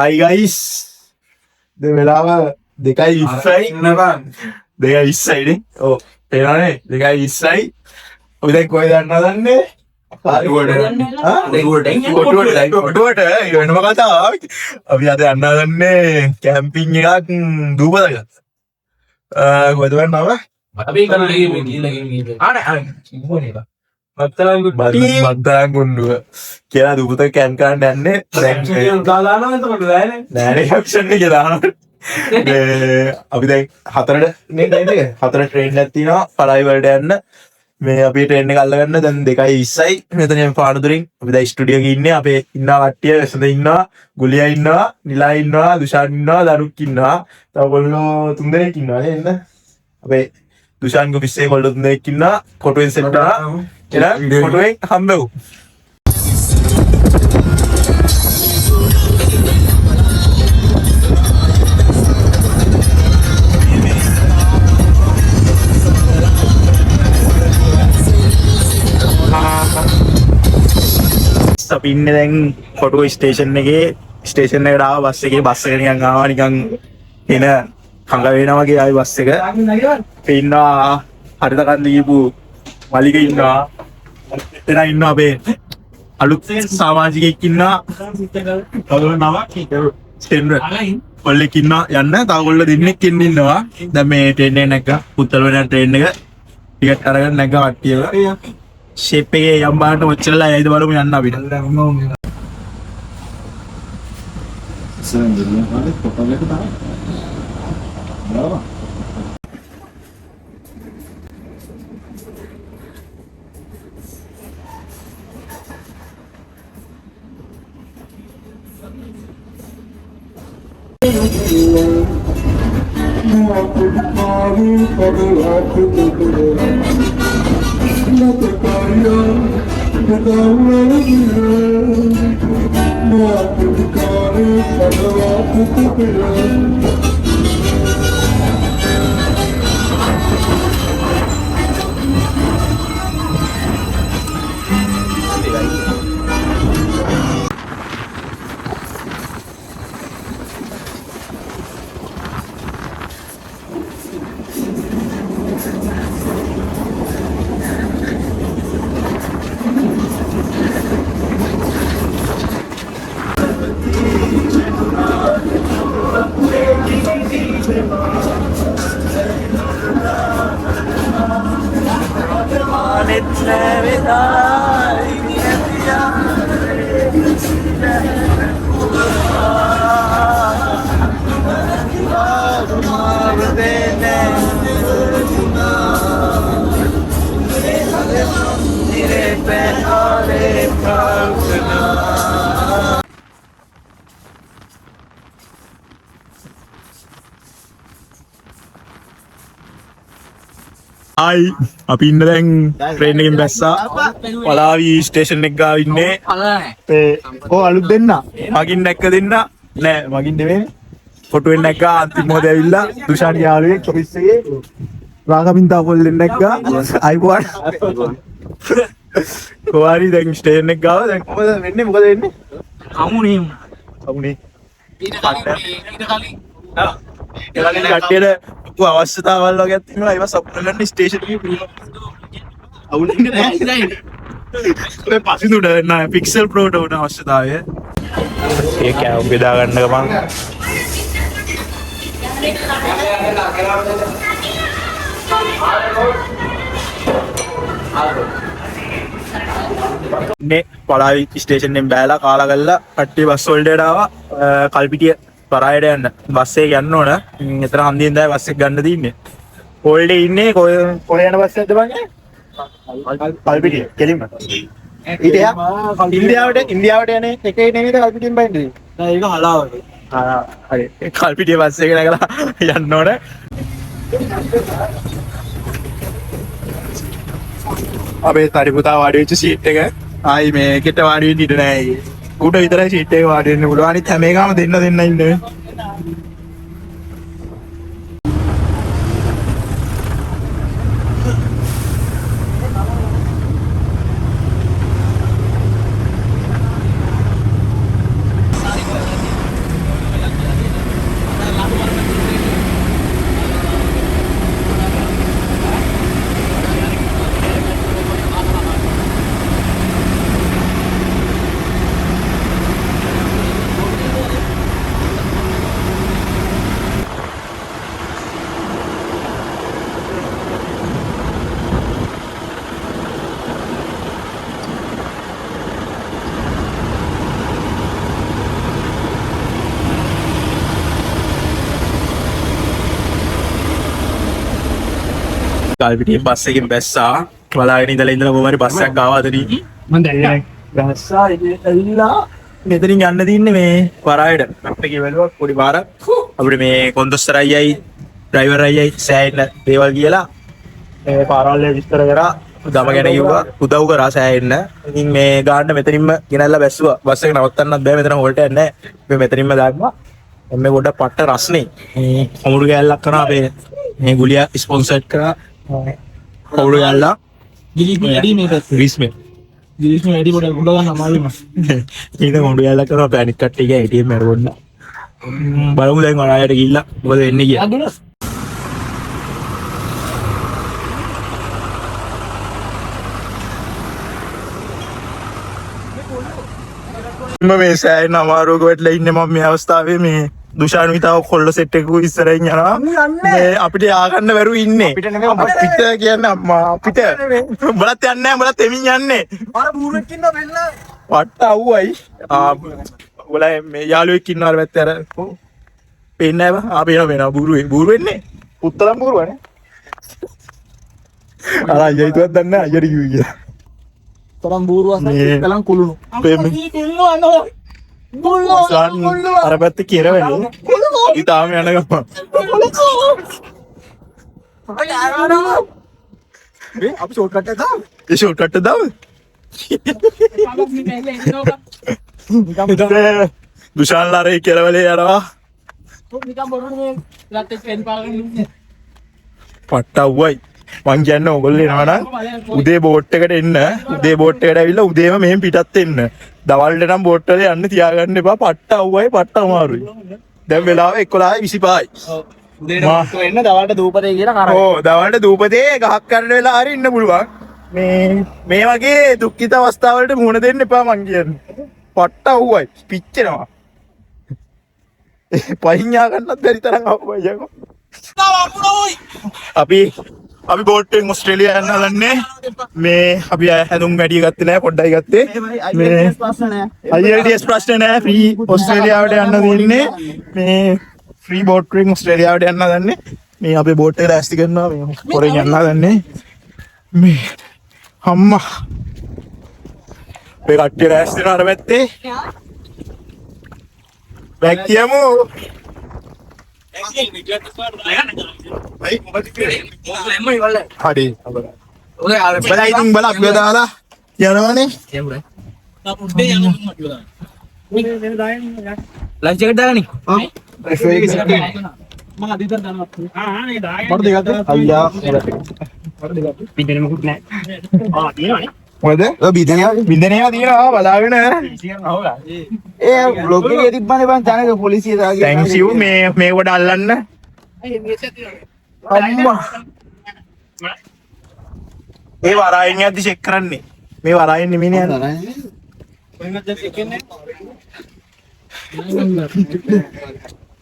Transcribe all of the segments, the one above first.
Hi guys. දැන් වෙලාව 2:20යි නේද? 2:20යිනේ. ඔව්. තේරෙනවනේ 2:20යි. අපි දැන් කොහෙද යන්නදන්නේ? කොටුවට වෙනම කතාවක්. අපි අද යන්නදන්නේ කැම්පින් එකක් දූපතක. කොහෙද යන්නව? අපි කන්නේ ගිහින් ආනේ මත්තරන් ගුණ්ඩුව කියලා දුපත කැන් කරන්න යන්නේ නෑනේ ක්ෂණ එක දානට අපි දැන් හතර ට්‍රේන් ඇත්තිනවා පලයිවලට යන්න මේ අපි ට්‍රේන් එක අල්ලගන්න දැන් 2:20යි මෙතන පානදුරින් අපි දැන් ස්ටුඩියෝ එකේ ඉන්නේ අපේ ඉන්නා කට්ටිය වෙසඳ ඉන්නවා ගුලියා ඉන්නවා නිලා ඉන්නවා දුෂාන් ඉන්නවා දරුක් ඉන්නවා තව කොල්ලෝ 3 දෙනෙක් ඉන්නවා නේ එන්න අපේ දුෂාන් ගොෆිස් එකේ කොල්ලෝ 3 දෙනෙක් ඉන්නවා කොටුවෙන් සෙට් කරා එලා කොටුවෙන් හම්බෙව් අපි ඉන්නේ දැන් කොටුව ස්ටේෂන් එකේ ස්ටේෂන් එකට ආව බස් එකේ බස් එක නිකන් ආවා නිකන් එන කංග වේනා වගේ ආයි බස් එක ඉන්නවා හරිත කන්ද ගිහපු මලික ඉන්නවා එතන ඉන්නවා අපේ අලුත් සමාජිකයෙක් ඉන්නවා කවුරු නමක් ස්ටෙන්ඩර් ඔල්ලෙක් ඉන්නවා යන්න තව කොල්ල දෙන්නෙක් ඉන්නවා දැන් මේ ට්‍රේන් එක නැග්ගා පුත්තල වෙන ට්‍රේන් එක ටිකට් අරගෙන නැග්ගා කට්ටිය ෂේප් එකේ යම් බාන්න ඔච්චරලා ඇයිද බලමු යන්න අපිට. Hai, අපි ඉන්න දැන් ට්‍රේන් එකෙන් බැස්සා. පලාවි ස්ටේෂන් එක ගාව ඉන්නේ. අලුත් දෙන්න. මගින් දැක්ක දෙන්න. නෑ, මගින් නෙමෙයි. කොටුවෙන් දැක්කා අන්තිම මොහොතේ ඇවිල්ලා දුෂාන් යාළුවෙක් ඔෆිස් එකේ රාගමින්තා පොල් දෙන්න දැක්කා. අයිපෝඩ්. කොහරි දැන් ස්ටේෂන් එක ගාව දැන් මොකද වෙන්නේ? මොකද වෙන්නේ? හමුනේ. ඊට කලින් කට්ටියට අවශ්‍යතාවල් වගේක් තියෙනවා ඒවා සප්පල ගන්න ස්ටේෂන් එකේ අවුලන්නේ නැහැ ඒ පසිනුඩ නෑ පික්සල් ප්‍රෝට උන අවශ්‍යතාවය ඒ කෑව බෙදා ගන්න ගමන් නේ පලාවි ස්ටේෂන් එකෙන් බෑලා කාලා ගල්ලා කට්ටිය බස් වලට ආවා කල්පිටිය පරායට යන්න බස් එක යන්න ඕන. එතන හන්දියෙන් තමයි බස් එක ගන්න තියෙන්නේ. හෝල්ඩේ ඉන්නේ කොහේ යන බස් එකද බං? කල්පිටිය කෙලින්ම. ඉන්දියාවට යන එකේ නෙමෙයිද කල්පිටියෙන් බයින්නේ? නෑ ඒක හලාවට. හරි. කල්පිටිය බස් එක නැගලා යන්න ඕන. අපේ තරිපුතා වාඩි වෙච්ච සීට් එක ආයි මේකට වාඩි වෙන්න ඉඩ නෑ. උඩ විතරයි සීට් එක වාඩි වෙන්න පුළුවන්. අනිත් හැම එකම දෙන්න ඉන්නේ. ගල්පිටියෙන් බස් එකෙන් බැස්සා. බලාගෙන ඉඳලා කොහොම හරි බස් එකක් ආවා අතනින්. මම දැල්ලේ. බැස්සා ඉතින්ලා මෙතනින් යන්න තින්නේ මේ වරායට. මැප් එකේ බැලුවා පොඩි පාරක්. අපිට මේ කොන්දොස්තර අයියයි ඩ්‍රයිවර් අයියයි සෑහෙන දේවල් කියලා මේ පාරවල් විස්තර කරා. දම ගැන කිව්වා උදව් කරා සෑහෙන්න. ඉතින් මේ ගාන්න මෙතනින්ම ගෙනල්ලා බැස්සුවා. බස් එක නවත්තන්නත් බෑ මෙතන හොල්ට යන්නේ නැහැ. මේ මෙතනින්ම දාගුවා. මේ පොඩ්ඩක් පට්ට රස්නේ. මේ කොමුරු ගෑල්ලක් කරා අපේ මේ ගුලියා ස්පොන්සර්ඩ් කරා. කොමුරු ගෑල්ලා ගිලිස්ම වැඩි මේක. ග්‍රීස්මේ. ගිලිස්ම වැඩි පොඩ උඩ ගන්න අමාරුයි මම. ඊට කොමුරු ගෑල්ලක් කරා අපේ අනිත් කට්ටිය ගියා ATM එකට පොන්න. බලමු දැන් වරායට ගිහිල්ලා මොකද වෙන්නේ කියලා. මේ සෑහෙන අමාරුවක වැටලා ඉන්නේ මම මේ අවස්ථාවේ මේ දුෂාන් විතාව කොල්ල සෙට් එකක ඉස්සරහින් යනවා මේ අපිට ආගන්න බැරුව ඉන්නේ අපිට කියන්නේ අම්මා අපිට උඹලත් යන්නේ නැහැ උඹලත් එමින් යන්නේ අර බූරුවෙක් ඉන්නවා වෙන්න වට අවුවයි උඹලා මේ යාළුවෙක් ඉන්නවල පැත්තේ අර පේන්නේ නැහැ වෙනවා බූරු වෙන්නේ උත්තරම් බූරුවනේ අර අයියා හිතුවත් දන්නේ නැහැ අයියා කිව්වේ කියලා තරම් බූරුවසක් කලන් කුළුණු අර පැත්තේ කියරවෙන්නේ අපි තාම යන ගමන් අපි ෂෝට් කට් එක දාමු ඒ ෂෝට් කට් එක දාමු දුෂාන්ලාරේ කෙරවලේ යනවා පට්ටව්වයි මං කියන්නේ ඔයගොල්ලෝ එනවනම් උදේ බෝට් එකට එන්න උදේ බෝට් එකට ඇවිල්ලා උදේම මෙහෙම පිටත් එන්න දවල්ට නම් බෝට් වලේ යන්න තියාගන්න එපා පට්ට අවුවයි පට්ට අමාරුයි දැන් වෙලාව 11:25යි උදේට එන්න දවල්ට දූපතේ කියලා කරා ඔව් දවල්ට දූපතේ ගහක් කරන වෙලාව හරි ඉන්න පුළුවන් මේ වගේ දුක්ඛිත අවස්ථාවලට මුහුණ දෙන්න එපා මං කියන්නේ පට්ට අවුවයි පිච්චෙනවා පහින්යා ගන්නත් බැරි තරම් අවුවයි යකෝ අපි බෝට් එකෙන් ඕස්ට්‍රේලියා යන්න හදන්නේ මේ අපි හැඳුම් වැඩි ගත්තේ නැහැ පොඩ්ඩයි ගත්තේ මේ IELTS ප්‍රශ්න නැහැ ෆ්‍රී ඕස්ට්‍රේලියාවට යන්න දෙන්නේ මේ ෆ්‍රී බෝට් එකෙන් ඕස්ට්‍රේලියාවට යන්න හදන්නේ මේ අපේ බෝට් එක රැස්ති කරනවා මේ පොරෙන් යන්න හදන්නේ මේ අම්මා මේ කට්ටිය රැස්ති කරන අර පැත්තේ බෑග් තියමු හරි බලා ඉතින් බලා අපි දාලා යනවනේ ලන්ච් එකට දාගනි අයියා මොකද බින්දේනවා තියෙනවා බලාගෙන ඒ බ්ලොග් එකේ තිබ්බනේ බං චැනල් එක පොලිසිය දාගෙන thank you මේ කොට අල්ලන්න අම්මා ඒ වරායෙන් යද්දි චෙක් කරන්නේ මේ වරායෙන් නෙමෙයි යන්නේ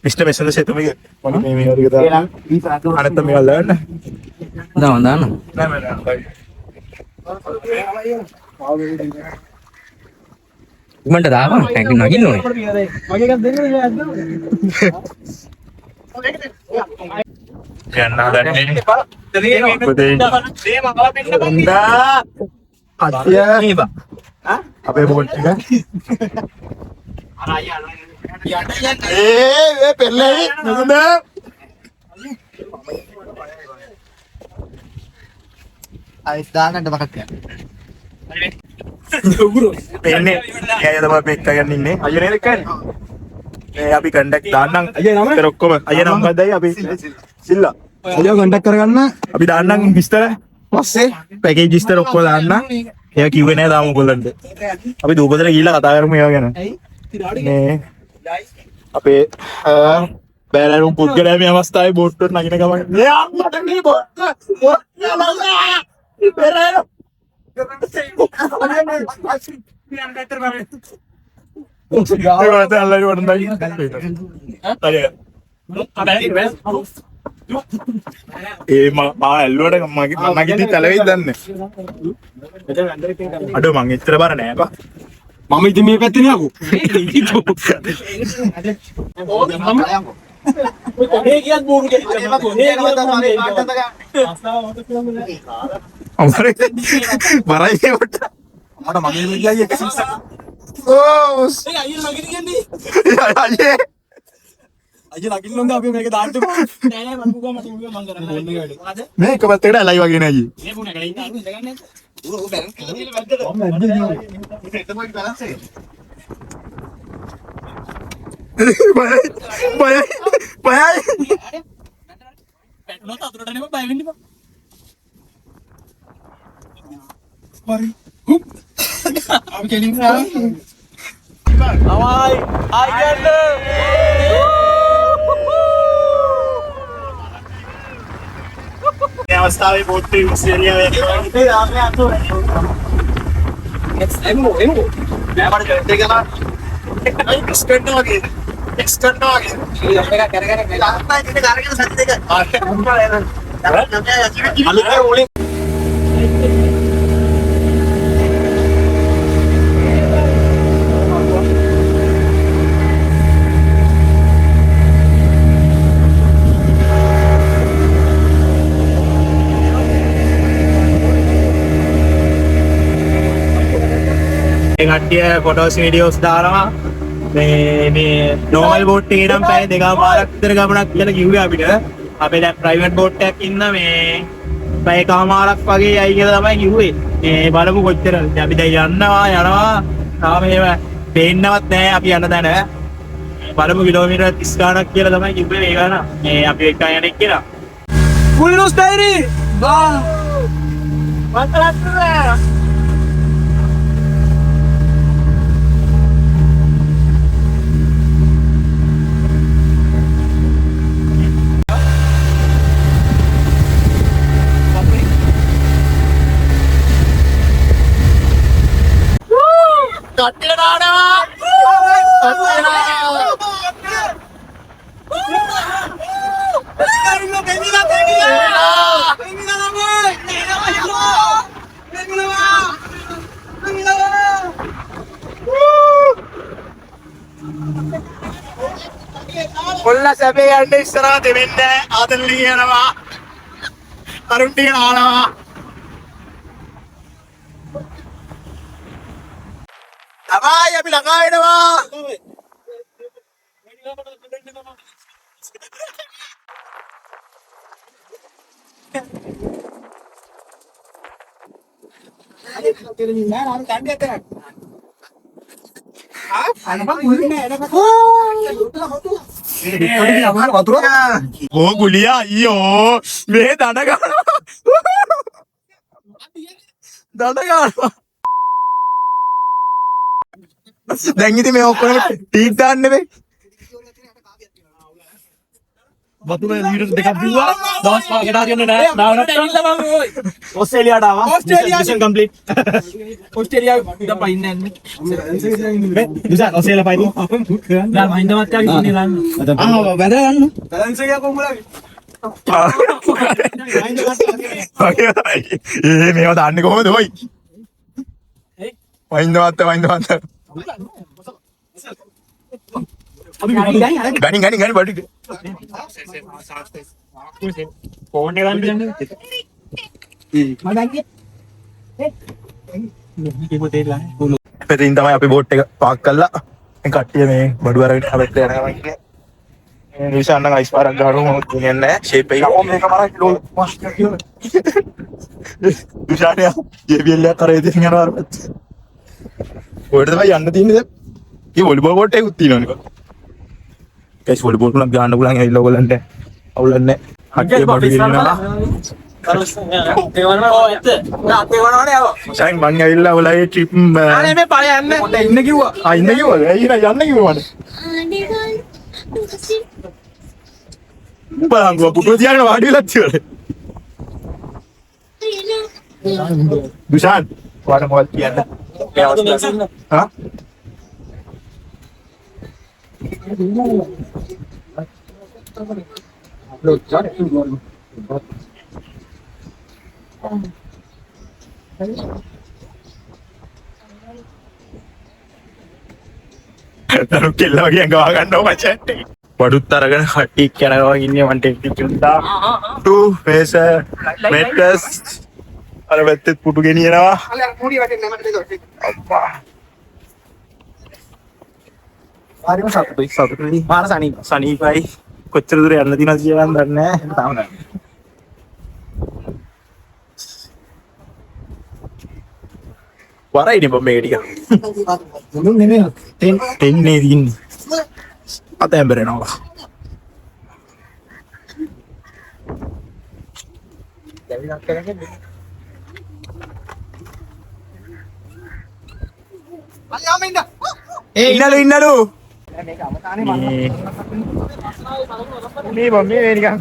මිස්ටර් මෙසන්ද සෙතුමගේ මොනේ මේ වගේ දාන්න අනත්ත මේ අල්ලන්න දාන්න නෑ උඹන්ට දාපන් ටැංක් නගින්න ඕනේ යන්න හදන්නේ අපේ බෝට් එක ඒ පෙල්ලේ නේද අයිස් දාන්නට බකක් එන්නේ අයියා තමයි මේක ගන්න ඉන්නේ අයියා නේද කන්නේ මේ අපි කන්ටැක්ට් දාන්නම් අයියා නම ඉතර ඔක්කොම අයියා නම මොකද්දයි අපි සිල්ලා අයියා කන්ටැක්ට් කරගන්න අපි දාන්නම් විස්තර පස්සේ පැකේජ් විස්තර ඔක්කොම දාන්නම් ඒවා කිව්වේ නෑ තාම ඔයගොල්ලන්ට අපි දූපතට ගිහිල්ලා කතා කරමු ඒවා ගැන මේ අපේ බෑලරුම් පුද්ගලයා මේ අවස්ථාවේ බෝට් එකට නගින ගමන් මෙයා මට මේ බෝට් පෙරේන ගාවට අල්ලයි වඩනයි ඒ මා ඇල්ලුවට මගේ තලවෙයි දන්නේ අඩෝ මං එච්චර බර නෑ බා මම ඉතින් මේ පැත්තේ නේ අකෝ මරයි කොට මට මගේ විදියයි එක සිස්සක් ඕ අයියේ අයියේ ලගින්න අපි මේක දාන්න නෑ නෑ මම ගම කරන්නේ මේ එක පැත්තකට ඇලයි වගේ නෑ අයියේ මේ පුණා ගලින් දාන්න ඉඳගන්නේ ඕ බැලන්ස් එක බයයි පැටලොත් අතුරට නෙම බය වෙන්න බා හරි හුප් අපි කෙලින් අවයි අයියන්න මේ අවස්ථාවේ බෝට් එක ඉස්සෙල්ලා වෙන්නේ ආමේ අතෝ එමු නෑමඩ ජොයින්ට් එක ගන්න එක්ස්ටර්න් වගේ එක්ස්ටර්න් වගේ මේක කරගෙන ලාස්ට් එක කරගෙන සති දෙක අලුතේ ඕලේ කට්ටිය ෆොටෝස් වීඩියෝස් දානවා මේ නෝමල් බෝට් එකේ නම් පැය දෙකමාරක් විතර ගමනක් කියලා කිව්වේ අපිට. අපේ දැන් ප්‍රයිවට් බෝට් එකක් ඉන්න මේ පැය එකමාරක් වගේ යයි කියලා තමයි කිව්වේ. මේ බලමු කොච්චරද. අපි දැන් යනවා තාම එහෙම පේන්නවත් නැහැ අපි යන තැන. බලමු කිලෝමීටර් 30 ගාණක් කියලා තමයි කිව්වේ මේ ගාන. මේ අපි එක්ක යන්නේ කියලා. ෆුල් නුස් ඩයරි වා වතරත් කට්ටිය නානවා කොල්ල සැපේ යන්න ඉස්සරහ දෙවෙන්න ආදල්ලි යනවා අරුන් ටික නානවා අබායි අපි ළඟා වෙනවා ගුලියා අයියෝ මේ දඩ ගන්නවා දැන් ඉතින් මේ ඔක්කොම ටීක් දාන්න නෙමෙයි වතුර ලීටර් දෙකක් බිව්වා දවස් පහකට හරියන්නේ නැහැ නාවනට ඇවිල්ලා මම ඔය ඕස්ට්‍රේලියාවට ආවා මිෂන් කම්ප්ලීට් ඕස්ට්‍රේලියාවේ ඉඳන් පයින් යන්නේ දුසා ඕස්ට්‍රේලියා පයින් ලා මහින්ද මත්තයාගේ ඉන්නේ ලාන්න වැද ගන්න බැලන්ස් එක කොහොමද මේවා දාන්නේ කොහොමද ඔයි මහින්ද මත්තා ගනි බඩු ෆෝන් එක ගන්න යන්නේ පැතින් තමයි අපි බෝට් එක පාක් කළා කට්ටිය මේ බඩු අරගෙන හැබැයි යනවා කියන්නේ නිසාන්න අයිස් පාරක් ගන්නවා මම කියන්නේ නැහැ ෂේප් එක මේක මරා කිලෝ මාස්ටර් කියලා දුෂානියා ජේබීඑල් එක කරේ දෙන්න යනවා ඔයද තමයි යන්න තියෙන්නේ දැන් මේ වොලිබෝල් බෝට් එකකුත් තියෙනවනේ ගයිස් වොලිබෝල් උනක් ගන්න පුළුවන් ඇවිල්ලා ඔයගලන්ට අවුලක් නැහැ හක්කේ බඩු ඉන්නවා සයින් මං ඇවිල්ලා ඔයාලගේ ට්‍රිප් අනේ මේ පය යන්න ඉන්න කිව්වා ඉන්න කිව්වද ඇයි යන්න කිව්වා මට බලංගුව පුටුව තියාගෙන වාඩි වෙලා තියවල දුෂාන් ඔයාලා මොකක්ද කියන්නේ හා Taruh kill lagi yang kau akan tahu macam ni. වඩුත් අරගෙන කට්ටියක් යනවා ඉන්නේ මන්ට එක්කියුන්දා ටු මේස මෙට්‍රස් අර වැත්තේ පුටු ගෙනියනවා අම්මා හරිම සතුටුයි මාර සනීපයි කොච්චර දුර යන්න තියෙනවද කියලා නම් දන්නේ නැහැ තාම දන්නේ වරයිනේ බම් මේක ටික මුදුන් නෙමෙයි තෙන්නේ දින්නේ අතැඹරෙනවා ඉන්නලු මේ බම් මේ නිකන්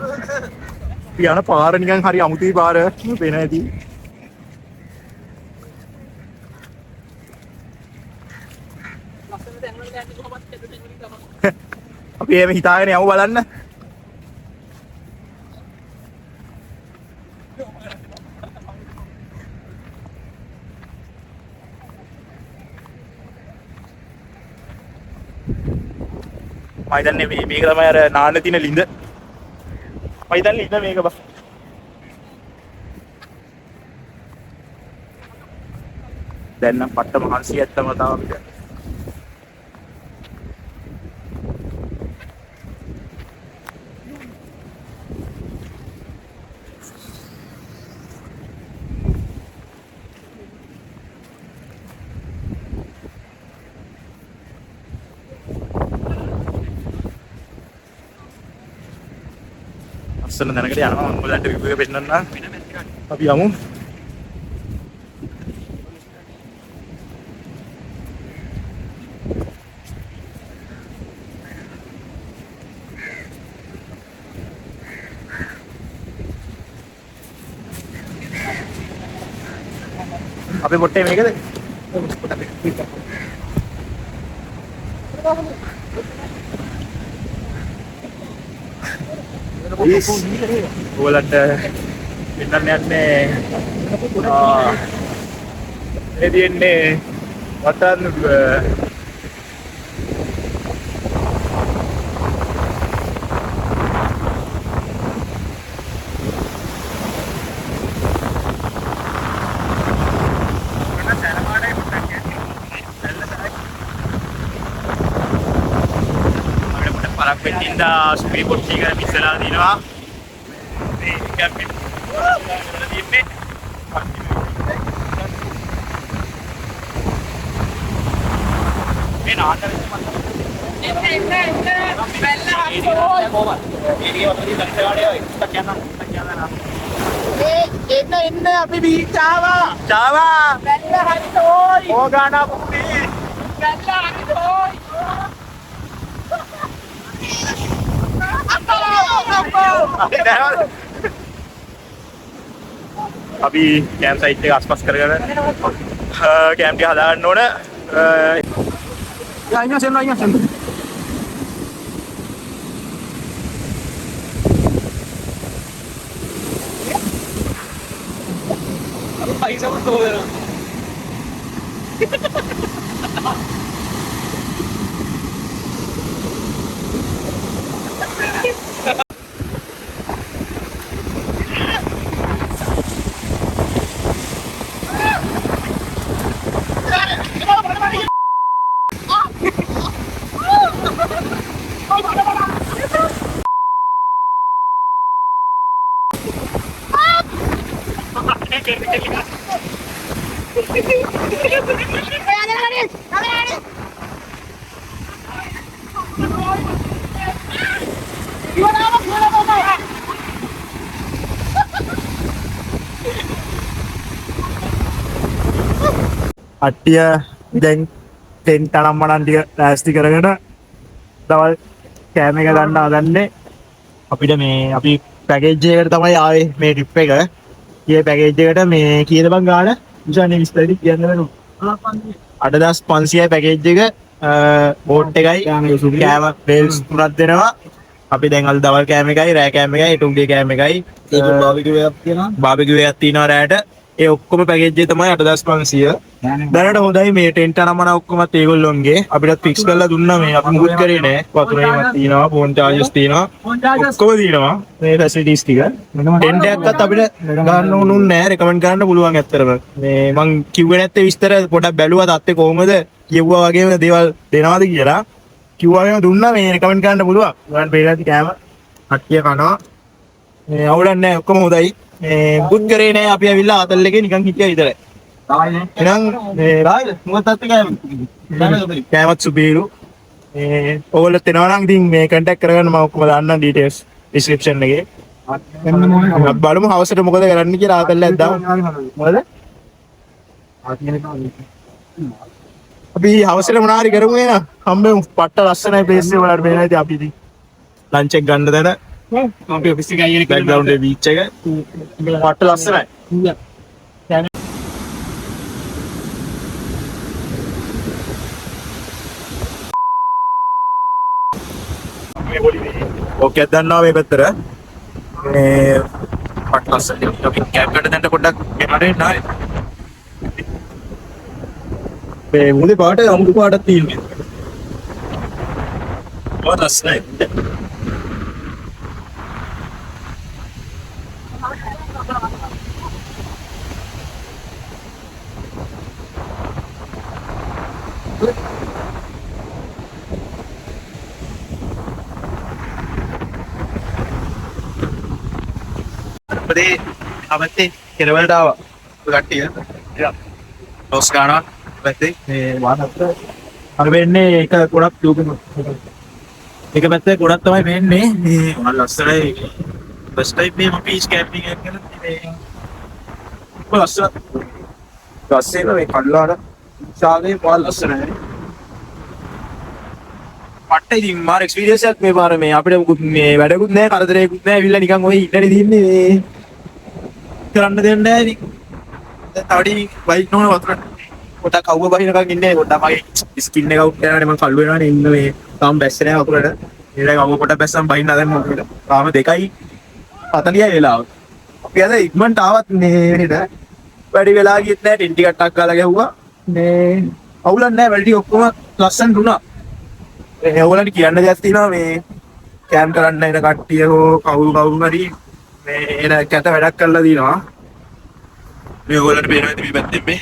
යන පාර නිකන් හරි අමුතුයි පාර වෙන ඇති අපි එහෙම හිතාගෙන යමු බලන්න මම හිතන්නේ මේක තමයි අර නාන්න තියෙන ලිඳ මම හිතන්නේ ලිඳ මේක බස් දැන් නම් පට්ට මහන්සි ඇත්තම තමයි අස්සන දැනකට යනවා මම ඔයාලට රිවිව් එක පෙන්නන්න අපි යමු අපේ පොට්ටේ මේකද ඔයාලට පෙන්නන්න යන්නේ ඒ දෙන්නේ වටන්නුඩුව පරක් වෙටින්ද ස්පී පොට්ටි එක මිස්සලා දිනවා මේ කැම්පේ ඉන්නේ මේ නාටක එන්න අපි බීච් ආවා බැල්ල හරිතෝයි ඕගානා පුටි බැල්ල හරිතෝයි අපි කැම් සයිට් එක ආස්පස් කරගෙන කැම් ටික හදාගන්න ඕන අයියන් පයිසා උතෝදන අට්ටිය දැන් ටෙන්ට් අනම්මනන් ටික ලෑස්ති කරගෙන දවල් කෑම එක ගන්න හදන්නේ අපිට මේ අපි පැකේජ් එකකට තමයි ආවේ මේ ට්‍රිප් එක. ඊයේ පැකේජ් එකට මේ කීයද බං ගාණ? උසන්නේ විස්තරي කියන්න වෙනවා. 8500යි පැකේජ් එක බෝට් එකයි කෑම බේල්ස් තුනක් දෙනවා. අපි දැන් අද දවල් කෑම එකයි රෑ කෑම එකයි ටුන්ගේ කෑම එකයි බාබිකියු එකක් තියෙනවා. බාබිකියු එකක් තියෙනවා රෑට. ඒ ඔක්කොම පැකේජ් එක තමයි 8500. දැනට හොඳයි මේ ටෙන්ට් අනමන ඔක්කොමත් ඒගොල්ලොන්ගේ අපිට ෆික්ස් කරලා දුන්නා මේ අපි මුකුත් කරේ නෑ. වතුරේමත් තියෙනවා, ෆෝන් චාර්ජස් තියෙනවා. ඔක්කොම තියෙනවා මේ ෆැසිලිටිස් ටික. ටෙන්ට් එකක්වත් අපිට ගන්න ඕනුන්නේ නෑ, රෙකමන්ඩ් කරන්න පුළුවන් ඇත්තටම. මේ මං කිව්වේ නැත්තේ විස්තර පොඩක් බැලුවා තාත්තේ කොහොමද කියුවා වගේම දේවල් දෙනවද කියලා. කිව්වා වගේම දුන්නා මේ රෙකමන්ඩ් කරන්න පුළුවන්. ඔයාලට පේලා ඇති කෑම කට්ටිය කනවා. මේ අවුලක් නෑ ඔක්කොම හොඳයි. මේ බුත් කරේ නෑ අපි ඇවිල්ලා ආතල් එකේ නිකන් හිටියා විතරයි. එහෙනම් මේ රාජ් මොකක්ද තාත්තේ කෑම? කෑමත් සුපීරු. මේ ඕගොල්ලෝ එනවා නම් ඉතින් මේ කන්ටැක්ට් කරගන්න මම ඔක්කොම දාන්නම් ඩීටේල්ස් ඩිස්ක්‍රිප්ෂන් එකේ. අපි බලමු හවසට මොකද කරන්න කියලා ආතල් එකක් දාමු. මොකද? අපි හවසට මොනවා හරි කරමු එහෙනම්. හම්බෙමු. පට්ට ලස්සනයි ප්ලේස් එක වලට මේලා ඉතින් අපි ඉතින් ලන්ච් එක ගන්න දැන. අපි ඔෆිස් එකේ අයියේ බෑග්ග්‍රවුන්ඩ් එකේ බීච් එක. පට්ට ලස්සනයි. ඔකේ දන්නවා මේ පැත්තට. මේ පට්ට ලස්සනයි. අපි කැප් එකට දැන් පොඩ්ඩක් ගෙනරෙන්න ආයේ. මේ මුලේ පාට අමුතු පාටක් තියෙනවා. ඔය ලස්සනයි. අපේ අවත්තේ කෙරවලට ආවා. කට්ටිය. ටොස් ගන්නවා. පැත්තේ මේ වාහනත් අර වෙන්නේ එක ගොඩක් දුකම. එක පැත්තේ ගොඩක් තමයි වෙන්නේ. මේ වල ලස්සනයි. ෆස්ට් ටයිම් මේ අපි ස්කැපින් එකක් කරලා මේ ලස්සන. ගස්සේ මේ කල්ලාන ශාගේ වල ලස්සනයි. පට්ට ඉතින් මාර එක්ස්පීරියන්ස් එකක් මේ පාර මේ අපිට මුකුත් මේ වැඩකුත් නැහැ කරදරයක්කුත් නැහැ ඇවිල්ලා නිකන් ඔය ඉන්නනේ තියන්නේ මේ කරන්න දෙන්න නැහැ ඉතින් දැන් තවඩි වයින් නෝන වතුර පොඩක් කවුව බහිනකන් ඉන්නේ පොඩක් මගේ ස්කින් එක අවුට් කරනවානේ මම කල්ු වෙනවානේ ඉන්න මේ තාම බැස්සේ නැහැ වතුරට ඊළඟ කවුව පොඩක් බැස්සම් බහින්න දැන් මොකද තාම 2:40යි වෙලාව අපි අද ඉක්මනට ආවත් මේ නේද වැඩි වෙලා ගියෙත් නැහැ ටින් ටිකට්ටක් ගාලා ගැහුවා මේ අවුලක් නැහැ වැඩි ඔක්කොම ලස්සන දුනා ඒගොල්ලන්ට කියන්න දෙයක් තියෙනවා මේ කැම් කරන්න එන කට්ටිය හෝ කවුරු හරි මේ එන කැත වැඩක් කරලා දිනවා මේ ඕගොල්ලන්ට පේනවා ඉතින් මේ පැත්තෙන් මේ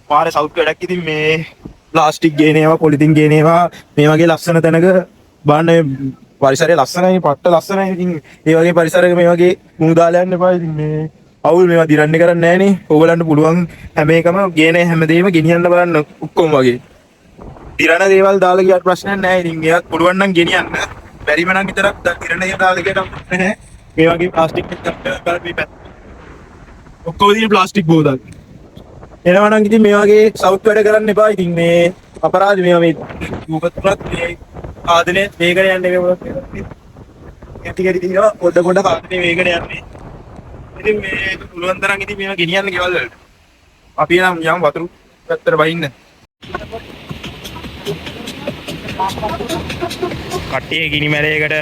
මාරේ සවුත් වැඩක් ඉතින් මේ ප්ලාස්ටික් ගේනේවා පොලිතින් ගේනේවා මේ වගේ ලස්සන තැනක බලන්න පරිසරය ලස්සනයි පට්ට ලස්සනයි ඉතින් ඒ වගේ පරිසරයක මේ වගේ මුණු දාලා යන්න එපා ඉතින් මේ අවුල් මේවා දිරන්නේ කරන්නේ නැහනේ ඕගොල්ලන්ට පුළුවන් හැම එකම ගේනේ හැමදේම ගෙනියන්න බලන්න ඔක්කොම වගේ දිරණ දේවල් දාලා ගියට ප්‍රශ්නයක් නැහැ. ඉතින් ඒවත් පුළුවන් නම් ගෙනියන්න. බැරිම නම් විතරක් දිරණ දේවල් දාලා ගියට නැහැ. මේ වගේ ප්ලාස්ටික් එකක් මේ පැත්ත. ඔක්කොම තියෙන ප්ලාස්ටික් බෝතල්. එනවා නම් ඉතින් මේ වගේ සවුත් වැඩ කරන්න එපා. ඉතින් මේ අපරාධ මේවා මේ දුකතුරක් මේ ආදනේ වේගන යන්නේ මේ මොකක්ද? කැටි කැටි දිනවා පොඩ ආදනේ වේගන යන්නේ. ඉතින් මේ පුළුවන් තරම් ඉතින් මේවා ගෙනියන්න ගෙවල් වලට. අපි නම් යම් වතුරු පැත්තට බහින්න. කට්ටිය ගිනි මැරයකට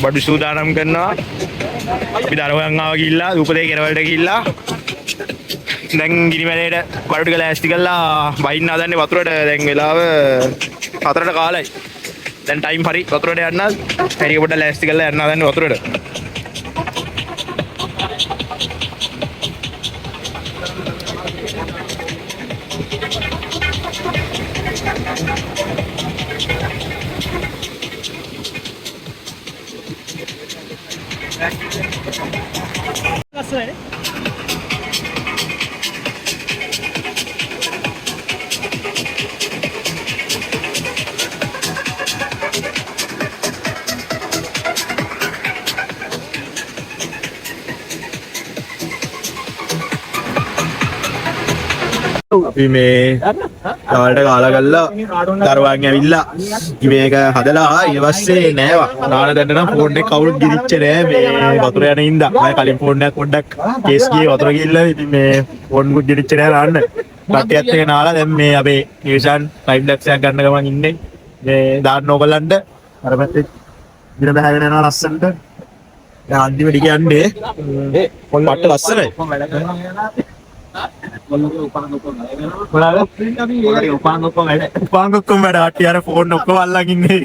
බඩු සූදානම් කරනවා. අපි දරුවන් ආව ගිහිල්ලා උපදේ කෙරවලට ගිහිල්ලා දැන් ගිනි මැරයට බඩු ටික ලෑස්ති කරලා බයින්න හදන්නේ වතුරට. දැන් වෙලාව 4ට කාලයි. දැන් ටයිම් හරි වතුරට යන්න. හරි පොඩ්ඩක් ලෑස්ති කරලා යන්න හදන්නේ වතුරට. ලස්සනයි. අපි මේ කාලට කාලා ගල්ලා දරුවන් ඇවිල්ලා මේක හදලා ඊට පස්සේ නෑවා නාන දැන්න නම් ෆෝන් එක කවුරුත් ගිරිච්ච නෑ මේ වතුර යන ඉඳා මම කලින් ෆෝන් එකක් පොඩ්ඩක් කේස් ගියේ වතුර ගිහිල්ලා ඉතින් මේ ෆෝන් කුත් ගිරිච්ච නෑ නාන්න කට්ටියත් එක නාලා දැන් මේ අපේ නිව්සන් ටයිම් ලැප්ස් එකක් ගන්න ගමන් ඉන්නේ මේ දාන්න ඕගලන්ට අර පැත්තේ ඉර බහගෙන යනවා ලස්සනට දැන් අන්තිමට කියන්නේ පට්ට ලස්සනයි. උපාංග ඔක්කොම වැඩ කට්ටිය අර ෆෝන් ඔක්කොම අල්ලන් ඉන්නේ.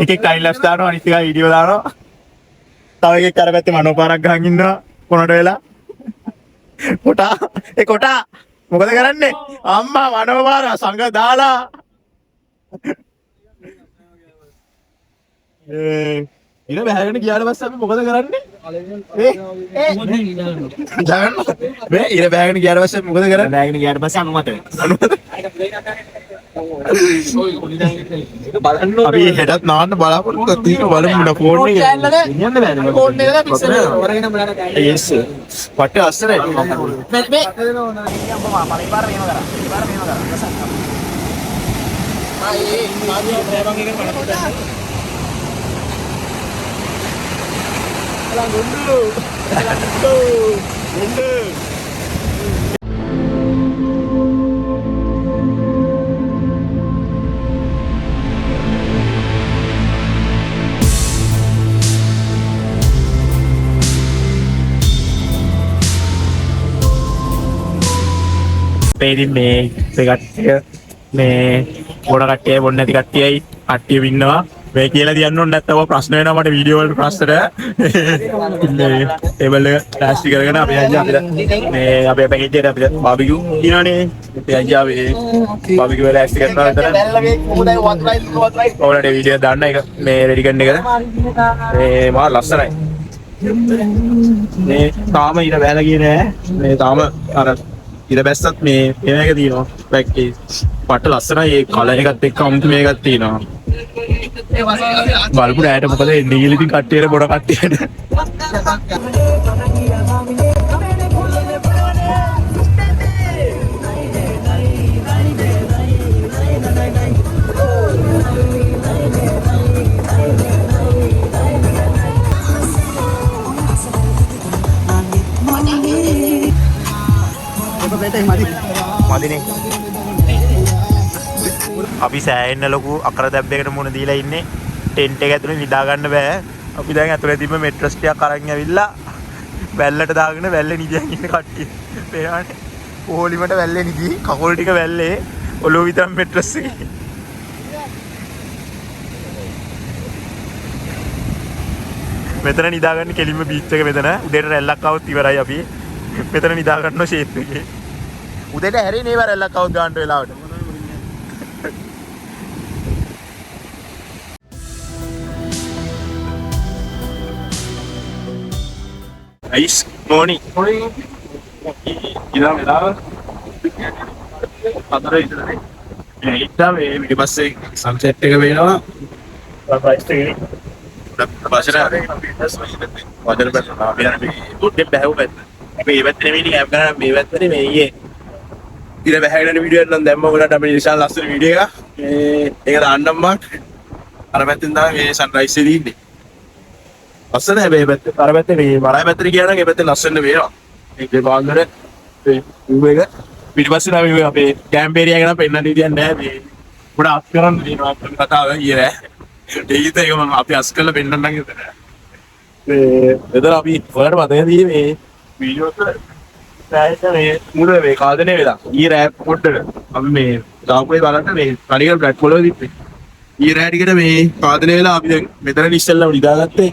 එකෙක් ටයිම් ලැප්ස් දානවා අනිත් එක වීඩියෝ දානවා. තව එකෙක් අර පැත්තේ මනෝපාරක් ගහන් ඉන්නවා කොනට වෙලා. කොටා මොකද කරන්නේ? අම්මා මනෝපාර සංග දාලා. ඉර බෑගෙන ගියාට පස්සේ අපි මොකද කරන්නේ? මේ ඉර බෑගෙන ගියාට පස්සේ මොකද කරන්නේ? බෑගෙන ගියාට පස්සේ අනුමත. අපි හෙටත් නාන්න බලාපොරොත්තු තියෙනවා බලමු නා ෆෝන් එක. ඉන්නන්න බෑනේ. ෆෝන් එක පික්සල් වරගෙන බලන්න ගන්න. yes. පට්ට අස්සරයි. මේ පේරින් මේ කට්ටිය මේ පොඩ කට්ටිය බොන්න නැති කට්ටියයි කට්ටිය ඉන්නවා මේ කියලා තියන්න ඕනේ නැත්නම් ප්‍රශ්න වෙනවා මට වීඩියෝ වල ප්‍රශ්නට මේ ටේබල් එක ප්ලාස්ටික් කරගෙන අපි අයියා අපිට මේ අපේ පැකේජ් එකට අපිට බාබිකියු දිනවනේ අපි අයියා මේ බාබිකියු වල ඇස්ටි කරනවා විතර ඔයාලට වීඩියෝ දාන්න එක මේ රෙඩි කරන එක මේ මා ලස්සනයි මේ තාම ඉර බැලලා ගියේ නෑ මේ තාම අර ඉර බැස්සත් මේ මේක තියෙනවා පැකේජ් පට ලස්සනයි ඒ කලර් එකත් එක්ක අමුතු මේකක් තියෙනවා බලපු නෑට මොකද එන්නේ කියලා ඉතින් කට්ටියට බොඩ කට්ටියට මදිනේ අපි සෑහෙන්න ලොකු අකර දැබ්බයකට මුණ දීලා ඉන්නේ ටෙන්ට් එක ඇතුලේ නිදා ගන්න බෑ අපි දැන් ඇතුලේ තිබ්බ මෙට්‍රස් ටිකක් අරන් ඇවිල්ලා වැල්ලට දාගෙන වැල්ලේ නිදියන් ඉන්න කට්ටිය පේනවනේ පොලිමට වැල්ලේ නිදි කකුල් ටික වැල්ලේ ඔළුව විතරක් මෙට්‍රස් එකේ මෙතන නිදා ගන්න කෙලින්ම බීච් එක මෙතන උදේට රැල්ලක් આવුත් ඉවරයි අපි මෙතන නිදා ගන්න ෂේප් එකේ උදේට හැරෙන්නේ ඉවර රැල්ලක් આવුත් ගන්න වෙලාවට Nice morning. ඉතින් වෙලාව 4 විතරයි. ඉතින් මේ ඊපස්සේ සන්සෙට් එක වෙනවා. ප්‍රයිස් එකේ. වචන බැලුවා. අපි දුන්නේ බෑව පැත්ත. අපි මේ පැත්තේ නෙමෙයි ඇප් ගන්න මේ පැත්තේ මේ ඊයේ. ඉතින් බෑගෙන වීඩියෝ එකක් නම් දැම්ම ඔයාලට අපි විශාල ලස්සන වීඩියෝ එකක්. ඒක දාන්නම් මම. අර පැත්තෙන් තමයි මේ සන්රයිස් එකේ ඉන්නේ. ලස්සන හැබැයි පැත්තේ අර පැත්තේ මේ වරාය පැත්තට ගියා නම් ඒ පැත්තේ ලස්සන වේනවා. ඒකේ පාන්දර මේ වූ එක පිටිපස්සේ නම් මේ අපේ කැම්ප් ඒරියා එක නම් පෙන්නන්න දෙයක් නැහැ මේ. පොඩ අත් කරන් දෙනවා කතාව ඊයේ. ඒකිට ඒක මම අපි අස් කරලා පෙන්නන්නම් හිතන. එතන අපි ඔයාලට මතකදී මේ වීඩියෝ එක රෑට මේ මුල මේ කාදනේ වෙලා. ඊයේ රෑ පොඩ්ඩට අපි මේ දාපුවේ බලන්න මේ කණිකල් බ්ලැක් පොලෝ දිත්තේ. ඊයේ රෑ ටිකට මේ කාදනේ වෙලා අපි දැන් මෙතන ඉස්සෙල්ලාම නිදාගත්තේ.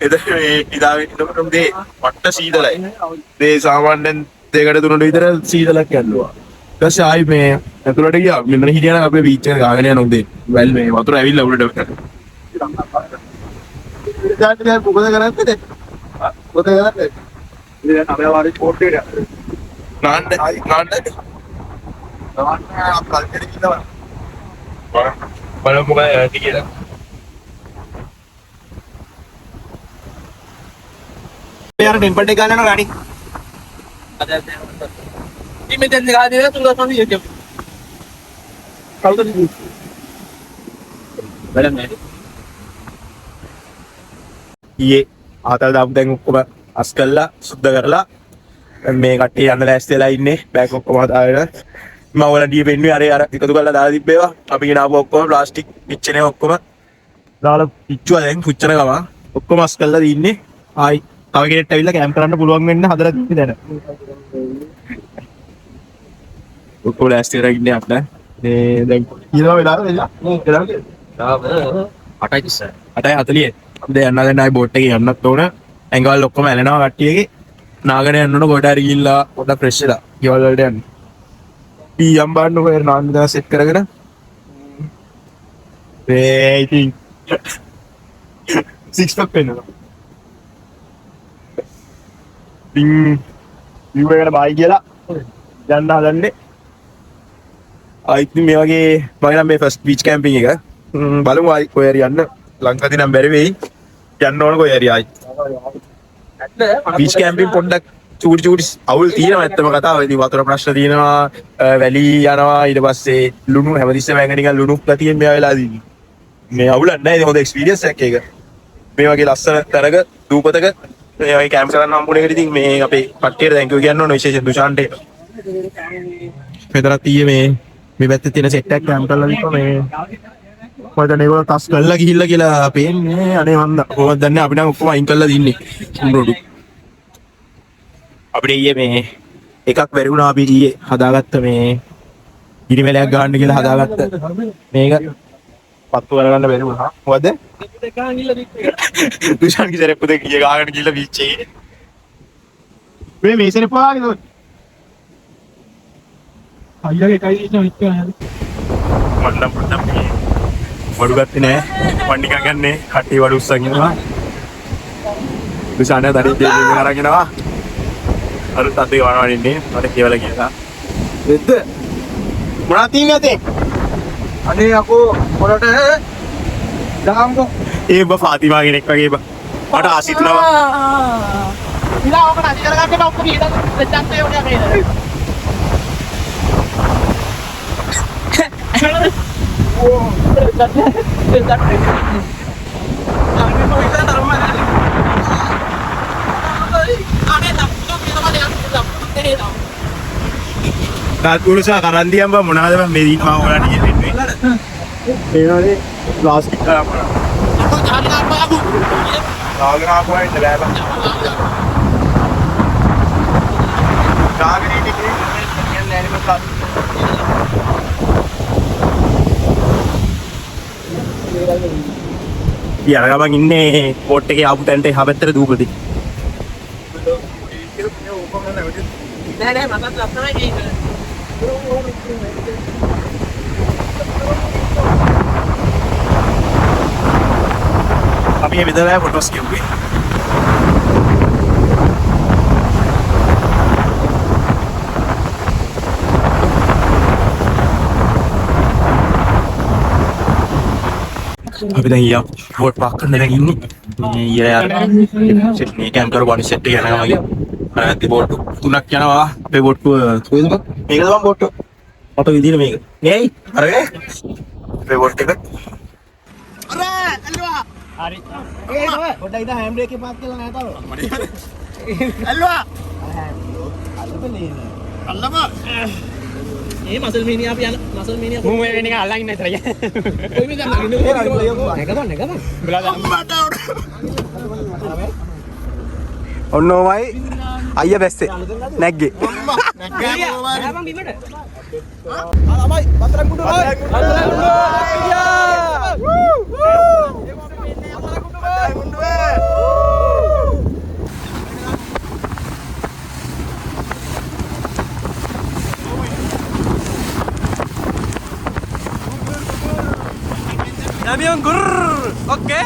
එතන මේ ඉදාගෙන ඉන්නකොට මේ පට්ට සීතලයි. මේ සාමාන්‍යයෙන් 2කට 3ට විතර සීතලක් යනවා. ඊට පස්සේ ආයි මේ ඇතුළට ගියා. මෙන්න හිටියා නම් අපේ බීච් එක ගාගෙන යන උදේ. වැල් මේ වතුර ඇවිල්ලා උඩට. ඉතින් දැන් මොකද කරන්නේ? මොකද කරන්නේ? ඉතින් අපි ආවරි පොට් එකට. නාන්න. අප්පල්කෙට ගිහලා බලමු මොකද යන්නේ කියලා. यार टेम्पल टेक आना गाड़ी ये मैं दिखा दे रहा तुम ये क्या मैडम ये ආතල් දාපු දැන් ඔක්කොම අස් කළා සුද්ධ කරලා මේ කට්ටිය යන්න ලෑස්තිලා ඉන්නේ බෑග් ඔක්කොම හදාගෙන මම ඔයාලට ඩී පෙන්නුවේ අර එකතු කරලා දාලා තිබ්බේවා අපි ගෙනාවු ඔක්කොම ප්ලාස්ටික් පිච්චනේ ඔක්කොම දාලා පිච්චුවා දැන් පුච්චන ගම ඔක්කොම අස් කළා දින්නේ ආයි තව කෙනෙක්ට ඇවිල්ලා කැම්ප් කරන්න පුළුවන් වෙන්න හදලා තියෙන්නේ දැන. ඔක්කොම ලෑස්ති කරගෙන ඉන්නේ අප්ලා. මේ දැන් කීනවා වෙලාව වෙලා? තාම 8:30. 8:40. අපි දැන් යන්න දැන් ආයි බෝට් එකේ යන්නත් ඕන. ඇඟවල් ඔක්කොම ඇලෙනවා කට්ටියගේ. නාගෙන යන්න ඕන ගොඩ හරි ගිහිල්ලා පොඩ්ඩක් ෆ්‍රෙෂ් වෙලා. ගෙවල් වලට යන්න. පීයම් බාන්න ඔය නාන්න දා සෙට් කරගෙන. I think 6 pack වෙනවා. view එකට බයි කියලා යන්න හදන්නේ. ආයිත් මේ වගේ මම නම් මේ ෆස්ට් බීච් කැම්පින් එක බලමු ආයි කොහේ හරි යන්න. ලංකාවේ නම් බැරි වෙයි. යන්න ඕන කොහේ හරි ආයි. බීච් කැම්පින් පොඩ්ඩක් චූටි අවුල් තියෙනවා ඇත්තම කතාව. ඉතින් වතුර ප්‍රශ්න තියෙනවා, වැලි යනවා, ඊට පස්සේ ලුණු හැමතිස්සෙම ඇඟ නිකන් ලුණු ගතියෙන් මෙයා වෙලා දින්නේ. මේ අවුලක් නැහැ. ඉතින් හොඳ එක්ස්පීරියන්ස් එකක් ඒක. මේ වගේ ලස්සන තරග දූපතක මේ වගේ කැම්ප් කරන්න හම්බුනේ එකට ඉතින් මේ අපේ කට්ටියට thank you කියන්න ඕන විශේෂයෙන් දුෂාන්ට. මෙතනත් ඊයේ මේ පැත්තේ තියෙන සෙට් එකක් කැම්ප් කරලා ඉන්න මේ මොකද මේගොල්ලෝ තස් කරලා ගිහිල්ලා කියලා පේන්නේ. අනේ මන්ද කොහොමද දන්නේ අපි නම් ඔක්කොම අයින් කරලා දින්නේ උඹරොඩු. අපිට ඊයේ මේ එකක් බැරි වුණා. අපි ඊයේ හදාගත්ත මේ ඉරිමැලයක් ගන්න කියලා හදාගත්ත මේක පත්තු කරගන්න බැරි වුණා. මොකද? දුෂාන් කිසරේ පුතේ ගිය ගාගෙන ගිහලා බීච් එකේ. මේ මේසෙනේ පාගේ නෝ. අයියාගේ එකයි ඉන්න ඉක්කා. මන්නම් පොඩ්ඩක් මේ වඩු ගත්තේ නෑ. මන් නිකන් ගන්නේ කට්ටිය වඩු උස්සන් ඉන්නවා. දුෂාන් දැන් දෙන්නේ අරගෙනවා. අර තත්ේ වණවන්නේ මට කියලා කියලා. දෙද්ද මොනවද තියන්නේ? අනේ අකෝ පොරට දාම්කෝ. ඒ බ ෆාතිමා කෙනෙක් වගේ බ. මට ආසිතුනවා. ඉලා ඔක නැති කරගන්න ඔක්කොම ඉඳන් දෙන්නත් ඒ වගේ නේද? ඕ තාත්පුරුෂා කරන්දියම් බා මොනවද මම මේ දින මම ඔයාලට කියන්නේ. ඒ වගේ ප්ලාස්ටික් කරපුවා. අතෝ ජාලි ආපුවා අබු. දාගෙන ආපුවා ඉන්න බෑ බං. දාගෙන ඉන්නේ කියන්නේ නෑනේ මොකක්ද. ඊයර ගමන් ඉන්නේ බෝට් එකේ ආපු තැනට එහා පැත්තට දූපති. නෑ මටත් ලස්සනයි ඒක. අපි මේ විතරයි ෆොටෝස් කිව්වේ. අපි දැන් ඊයා බෝට් පාක් කරන්න දැන් ඉන්නේ. මේ ඊයා සෙට් මේ කැම්ප් කරපු සෙට් එක යනවා වගේ. අර බෝට් තුනක් යනවා. අපේ බෝට් කොහෙද බං? මේකද බං බෝට් එක. මට විදින මේක. නේයි. අරගෙන. අපේ බෝට් එක. අර ඇල්ලුවා. හරි. ඒ නෝ. පොඩ්ඩක් ඉතින් හෑන්ඩ් බ්‍රේක් එක පාත් කරලා නැහැ තාම. ඇල්ලුවා. අල්ලපනේ. අල්ලපා. ඒ මසල් මීනියා අපි යන මසල් මීනියා මූ මේ වෙන්නේ අල්ලන් ඉන්න විතරයි. කොයි මේ ගන්න ඉන්නේ නැගමන්. ඔන්න ඔමයි අයියා බැස්සේ නැග්ගේ. නැග්ගේ නෑ බිමට. ළමයි පතරක් මුඩු අයියා. Damian gurr, oke.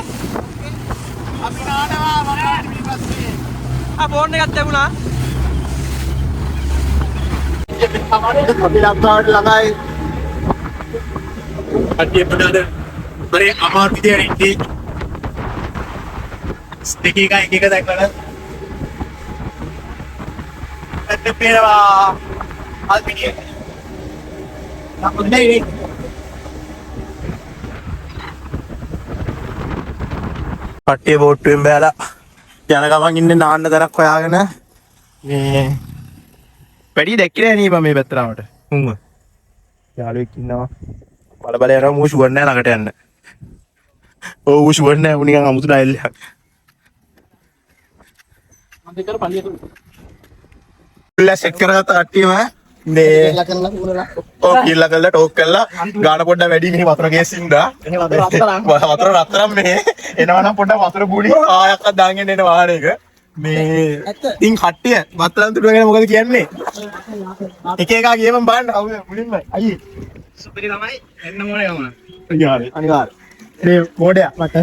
Abi naanawa mara ඊ පස්සේ. ආ ෆෝන් එකක් තිබුණා. අපි ලක්කාවට ළඟයි. අඩිය පොඩද. බරේ අමාරු විදියට ඉන්නේ. ස්ටික් එක දැක්කම. ඇත්ත පේනවා. අල්පිනිය. අපුන්නේ නේ. කට්ටිය බෝට්ටුවෙන් බෑලා යන ගමන් ඉන්නේ නාන්න තරක් හොයාගෙන මේ වැඩි දැක්කේ නෑ නේ මම මේ පැත්තට උම්ම යාළුවෙක් ඉන්නවා බල යනවා මූ ෂුවර් නෑ ළඟට යන්න. ඔව් ෂුවර් නෑ උ නිකන් අමුතු ඩයල් එකක්. සෙට් කරගත්ත කට්ටියම මේ ඔව් කිල්ල කරලා ටෝක් කරලා ගාන පොඩ්ඩක් වැඩි මෙහි වතුර ගේසින්දා වතුර රත්තරන් මේ එනවනම් පොඩ්ඩක් වතුර බුඩි ආයක්වත් දාගෙන එන වාහනයක මේ ඉතින් කට්ටිය වත්තරන් තුඩු ගැන මොකද කියන්නේ එක එක ගියම බලන්න මුලින්ම අයියේ සුපිරි තමයි එන්න මොනේ යම අනිවාර්ය මේ මොඩයා මට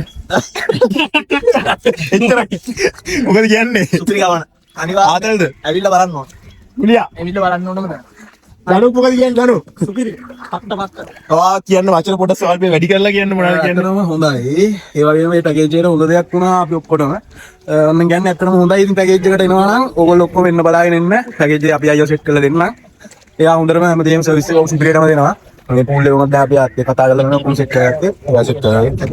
එච්චරයි මොකද කියන්නේ සුපිරි ගමන අනිවාර්ය ආදල්ද ඇවිල්ලා බලන්න ඕන මුලියා ඇවිල්ලා බලන්න ඕනම නෑ දනු මොකද කියන්නේ දනු සුපිරි පත්ත ඔයා කියන්න වචන පොඩ්ඩක් ස්වල්පේ වැඩි කරලා කියන්න මොනවද කියන්නේ ඇත්තටම හොඳයි ඒ වගේම මේ පැකේජ් එකට හොඳ දෙයක් වුණා අපි ඔක්කොටම මම කියන්නේ ඇත්තටම හොඳයි ඉතින් පැකේජ් එකට එනවා නම් ඕගොල්ලෝ ඔක්කොම එන්න බලාගෙන ඉන්න පැකේජ් එක අපි අයියෝ සෙට් කරලා දෙන්නම් එයා හොඳටම හැමදේම සර්විස් එක සුපිරියටම දෙනවා මේ පූල් එක උනත් දැන් අපි ආත් කතා කරලා කරනවා පූල් සෙට් කරගත්තේ ඒවා සෙට්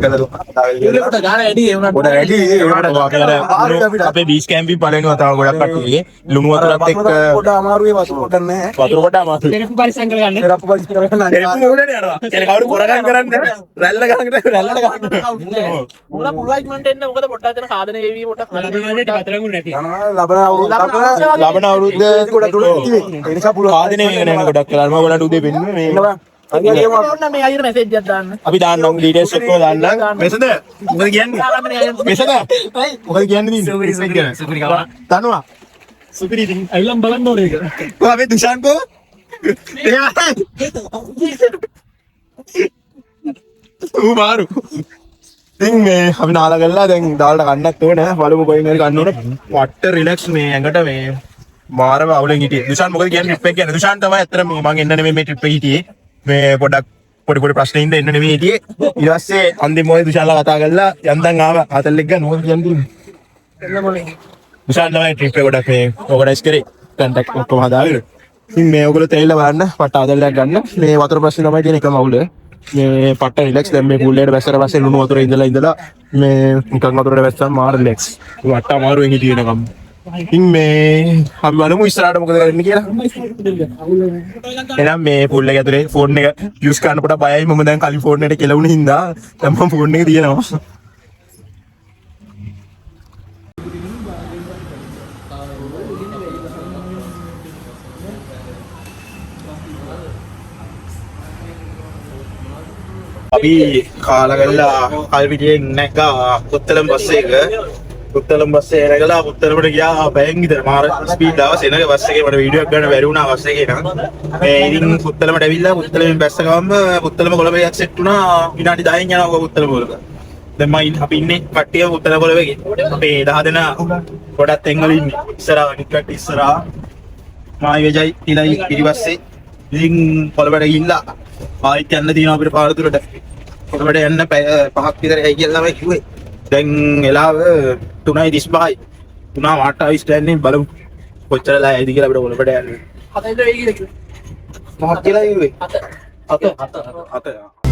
කරලා කොට ගාන ඇඩි ඒ වුණා පොඩ වැඩි ඒ වුණාට අපේ බීච් කැම්පි පළවෙනි වතාව ගොඩක් කට්ටියගේ ලුණු වතුරත් එක්ක පොඩ අමාරුයි වතුර පොඩක් නැහැ වතුර කොට අමාරුයි දෙරපු පරිසම් කරගන්න රප්පු පරිස්සම් කරගන්න එරපු මොකටද යනවා කියන්නේ කවුරු කොරගම් කරන්නේ රැල්ල ගහකට රැල්ලට ගහන්න මුල පුළුවන්මන්ට එන්න මොකද පොට්ටක් දෙන සාධන වේවි පොට්ටක් පතරගුණ නැති ලබන ලබන අවුරුද්ද ගොඩක් දුර ඉතිරි ඒ නිසා පුළුවන් ආදිනේ මේක නෑ ගොඩක් කරලා මම ඔයාලට උදේ වෙන්නේ මේ ඕන්න මේ අයියට මැසේජ් එකක් දාන්න අපි දාන්න ඕන ඩීටේල්ස් ඔක්කොම දාන්න මෙසද මොකද කියන්නේ මෙසද මොකද කියන්නේ සුපිරි ගමන තනුවා සුපිරි ඉතින් ඇවිල්ලා බලන්න ඕනේ ඒක කොහොමද අපි දුෂාන්කෝ ඌ මාරු ඉතින් මේ අපි නාලා ගල්ලා දැන් දාලා ගන්නත් ඕනේ බලමු කොහෙන් හරි ගන්න ඕනේ වට රිලැක්ස් මේ ඇඟට මේ මාරම අවුලෙන් හිටියේ දුෂාන් මොකද කියන්නේ ට්‍රිප් එක කියන්නේ දුෂාන් තමයි ඇත්තටම මම එන්න නෙමෙයි මේ ට්‍රිප් එක හිටියේ මේ පොඩක් පොඩි ප්‍රශ්න ඉඳ එන්න නෙමෙයි හිටියේ ඊට පස්සේ අන්තිම මොකද දුෂාන්ලා කතා කරලා යන්තම් ආවා ආතල් එක්ක නෝන කියන්නේ දුෂාන් තමයි ට්‍රිප් එක ගොඩක් මේ ඕගනයිස් කරේ කන්ටැක්ට් ඔක්කොම හදාගෙන ඉතින් මේ ඔයගොල්ලෝ තේරිලා බලන්න පට ආතල්යක් ගන්න මේ වතුර ප්‍රශ්නේ තමයි තියෙන එකම අවුල මේ පට රිලැක්ස් දැන් මේ පූල් එකට බැස්සට පස්සේ ලුණු වතුරේ ඉඳලා මේ නිකන් වතුරේ බැස්සම මාර රිලැක්ස් වට අමාරුවෙන් හිටියේ නකම් ඉතින් මේ අපි බලමු ඉස්සරහට මොකද කරන්න කියලා. එහෙනම් මේ පූල් එක ඇතුලේ ෆෝන් එක යූස් කරන්න පොඩ බයයි මම දැන් කලින් ෆෝන් එකට කෙලවුණ හින්දා දැන් මම ෆෝන් එක තියනවා. අපි කාලා ගල්ලා කල්පිටියෙන් නැග්ගා පුත්තලම් බස් එක පුත්තලම් බස් එක නැගලා පුත්තලමට ගියා බෑන් විතර මාර ස්පීඩ් ආව සෙනග බස් එකේ මට වීඩියෝ එකක් ගන්න බැරි වුණා බස් එකේ නම් මේ ඉතින් පුත්තලමට ඇවිල්ලා පුත්තලමෙන් බැස්ස ගමන් පුත්තලම කොළඹ සෙට් වුණා විනාඩි 10න් යනවා පුත්තලම වල දැන් මම අපි ඉන්නේ කට්ටිය පුත්තලම කොළඹේ අපේ 10 දෙනා ගොඩක් තැන්වල ඉන්නේ ඉස්සරහා අනිත් කට්ටිය ඉස්සරහා මායි වෙජයි ඉලයි ඊපස්සේ ඉතින් කොළඹට ගිහිල්ලා ආයෙත් යන්න තියෙනවා අපිට පාර දුරට කොළඹට යන්න 5ක් විතර ඇයි කියලා තමයි කිව්වේ දැන් එලාව 3:35යි 3:28 ස්ටෑන්ඩ් බලමු කොච්චරලා ඇයිද කියලා අපිට කොළඹට යන්න 7යි වෙයි කියලා කිව්වේ 5ක් කියලා කිව්වේ 7 7 7